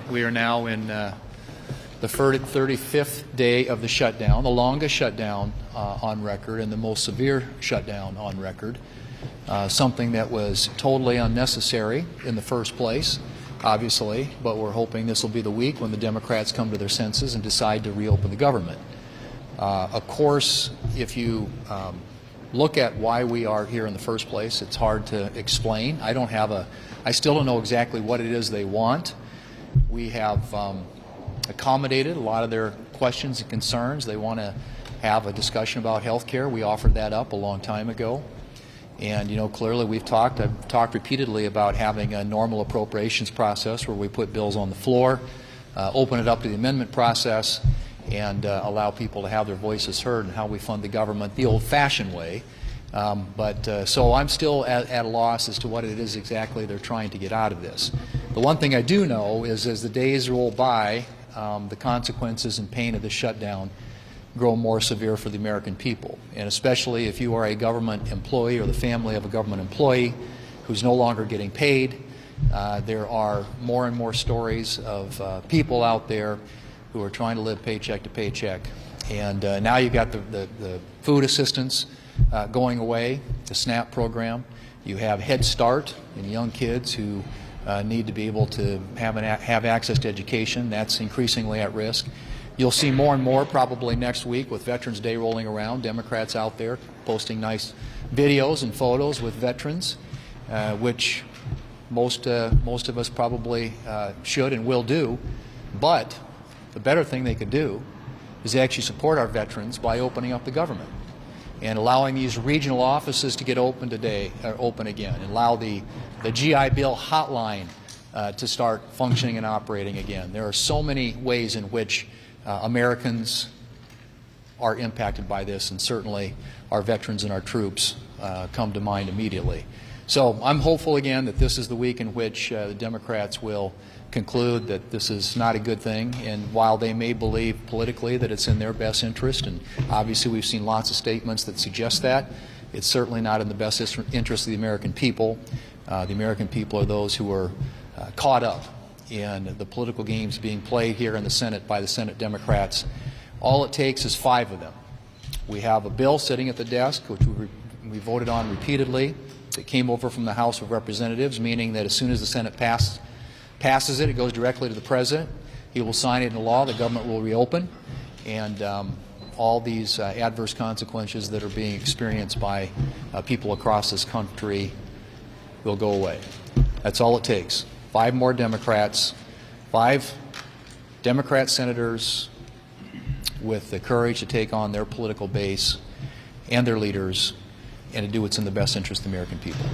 We are now in the 35th day of the shutdown, the longest shutdown on record and the most severe shutdown on record. Something that was totally unnecessary in the first place, obviously, but we're hoping this will be the week when the Democrats come to their senses and decide to reopen the government. Of course, if you look at why we are here in the first place, it's hard to explain. I still don't know exactly what it is they want. We have accommodated a lot of their questions and concerns. They want to have a discussion about health care. We offered that up a long time ago. And, clearly I've talked repeatedly about having a normal appropriations process where we put bills on the floor, open it up to the amendment process, and allow people to have their voices heard in how we fund the government the old-fashioned way. So I'm still at a loss as to what it is exactly they're trying to get out of this. The one thing I do know is as the days roll by, the consequences and pain of the shutdown grow more severe for the American people. And especially if you are a government employee or the family of a government employee who's no longer getting paid, there are more and more stories of people out there who are trying to live paycheck to paycheck. And now you've got the food assistance going away, the SNAP program. You have Head Start and young kids who need to be able to have access to education. That's increasingly at risk. You'll see more and more probably next week with Veterans Day rolling around, Democrats out there posting nice videos and photos with veterans, which most of us probably should and will do. But the better thing they could do is actually support our veterans by opening up the government and allowing these regional offices to get open again, and allow the GI Bill hotline to start functioning and operating again. There are so many ways in which Americans are impacted by this, and certainly our veterans and our troops come to mind immediately. So I'm hopeful again that this is the week in which the Democrats will conclude that this is not a good thing, and while they may believe politically that it's in their best interest, and obviously we've seen lots of statements that suggest that, it's certainly not in the best interest of the American people. The American people are those who are caught up in the political games being played here in the Senate by the Senate Democrats. All it takes is 5 of them. We have a bill sitting at the desk, which we voted on repeatedly. It came over from the House of Representatives, meaning that as soon as the Senate passes it, it goes directly to the President. He will sign it into law. The government will reopen, and all these adverse consequences that are being experienced by people across this country will go away. That's all it takes. 5 more Democrats, 5 Democrat senators with the courage to take on their political base and their leaders and to do what's in the best interest of the American people.